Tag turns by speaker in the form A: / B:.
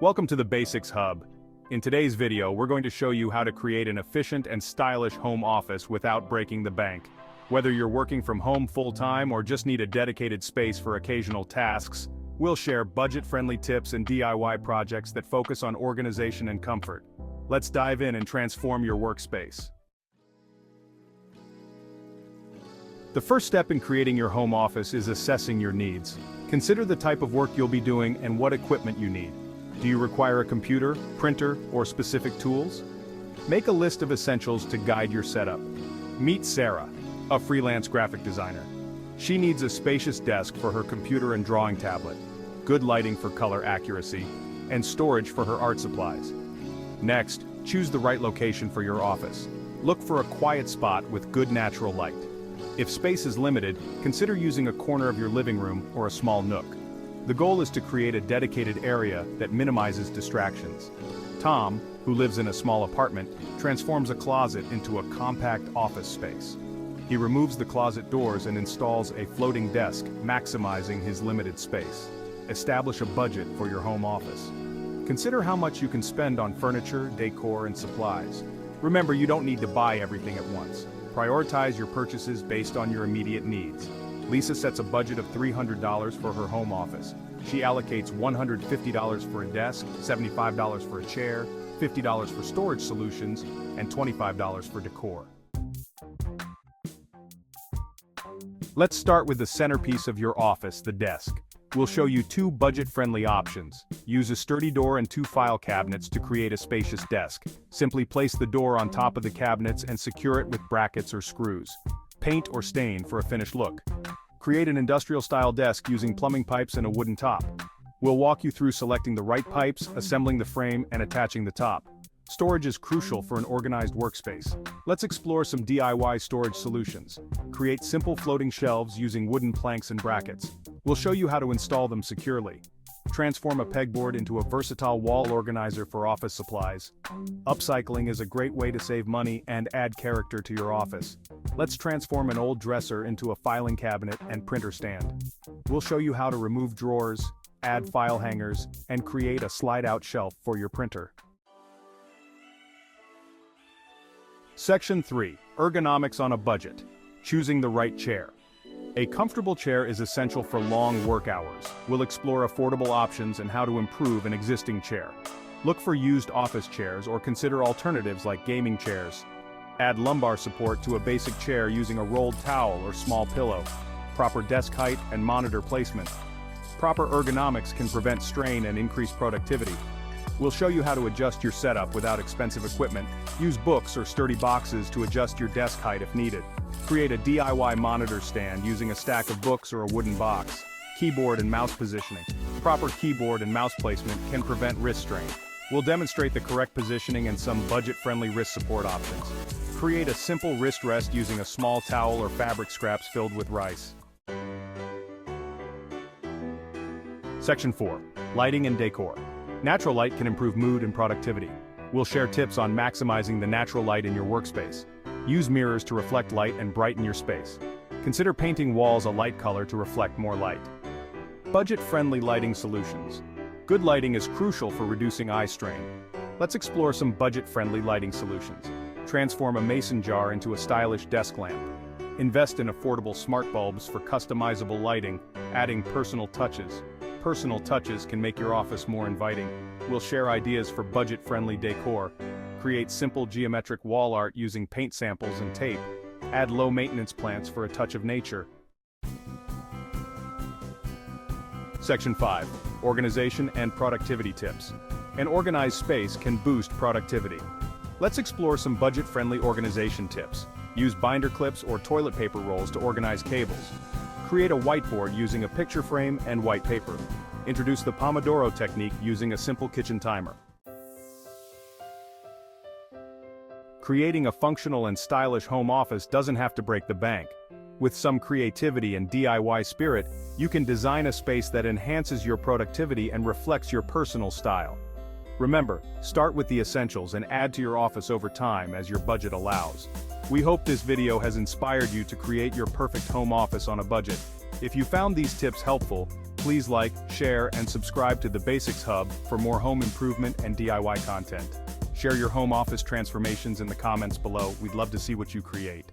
A: Welcome to the Basics Hub. In today's video, we're going to show you how to create an efficient and stylish home office without breaking the bank. Whether you're working from home full-time or just need a dedicated space for occasional tasks, we'll share budget-friendly tips and DIY projects that focus on organization and comfort. Let's dive in and transform your workspace. The first step in creating your home office is assessing your needs. Consider the type of work you'll be doing and what equipment you need. Do you require a computer, printer, or specific tools? Make a list of essentials to guide your setup. Meet Sarah, a freelance graphic designer. She needs a spacious desk for her computer and drawing tablet, good lighting for color accuracy, and storage for her art supplies. Next, choose the right location for your office. Look for a quiet spot with good natural light. If space is limited, consider using a corner of your living room or a small nook. The goal is to create a dedicated area that minimizes distractions. Tom, who lives in a small apartment, transforms a closet into a compact office space. He removes the closet doors and installs a floating desk, maximizing his limited space. Establish a budget for your home office. Consider how much you can spend on furniture, decor, and supplies. Remember, you don't need to buy everything at once. Prioritize your purchases based on your immediate needs. Lisa sets a budget of $300 for her home office. She allocates $150 for a desk, $75 for a chair, $50 for storage solutions, and $25 for decor. Let's start with the centerpiece of your office, the desk. We'll show you two budget-friendly options. Use a sturdy door and two file cabinets to create a spacious desk. Simply place the door on top of the cabinets and secure it with brackets or screws. Paint or stain for a finished look. Create an industrial-style desk using plumbing pipes and a wooden top. We'll walk you through selecting the right pipes, assembling the frame, and attaching the top. Storage is crucial for an organized workspace. Let's explore some DIY storage solutions. Create simple floating shelves using wooden planks and brackets. We'll show you how to install them securely. Transform a pegboard into a versatile wall organizer for office supplies. Upcycling is a great way to save money and add character to your office. Let's transform an old dresser into a filing cabinet and printer stand. We'll show you how to remove drawers, add file hangers, and create a slide-out shelf for your printer. Section 3. Ergonomics on a budget. Choosing the right chair. A comfortable chair is essential for long work hours. We'll explore affordable options and how to improve an existing chair. Look for used office chairs or consider alternatives like gaming chairs. Add lumbar support to a basic chair using a rolled towel or small pillow. Proper desk height and monitor placement. Proper ergonomics can prevent strain and increase productivity. We'll show you how to adjust your setup without expensive equipment. Use books or sturdy boxes to adjust your desk height if needed. Create a DIY monitor stand using a stack of books or a wooden box. Keyboard and mouse positioning. Proper keyboard and mouse placement can prevent wrist strain. We'll demonstrate the correct positioning and some budget-friendly wrist support options. Create a simple wrist rest using a small towel or fabric scraps filled with rice. Section 4. Lighting and decor. Natural light can improve mood and productivity. We'll share tips on maximizing the natural light in your workspace. Use mirrors to reflect light and brighten your space. Consider painting walls a light color to reflect more light. Budget-friendly lighting solutions. Good lighting is crucial for reducing eye strain. Let's explore some budget-friendly lighting solutions. Transform a mason jar into a stylish desk lamp. Invest in affordable smart bulbs for customizable lighting, adding personal touches. Personal touches can make your office more inviting. We'll share ideas for budget-friendly decor. Create simple geometric wall art using paint samples and tape. Add low-maintenance plants for a touch of nature. Section 5. Organization and productivity tips. An organized space can boost productivity. Let's explore some budget-friendly organization tips. Use binder clips or toilet paper rolls to organize cables. Create a whiteboard using a picture frame and white paper. Introduce the Pomodoro technique using a simple kitchen timer. Creating a functional and stylish home office doesn't have to break the bank. With some creativity and DIY spirit, you can design a space that enhances your productivity and reflects your personal style. Remember, start with the essentials and add to your office over time as your budget allows. We hope this video has inspired you to create your perfect home office on a budget. If you found these tips helpful, Please like, share, and subscribe to the Basics Hub for more home improvement and DIY content. Share your home office transformations in the comments below. We'd love to see what you create.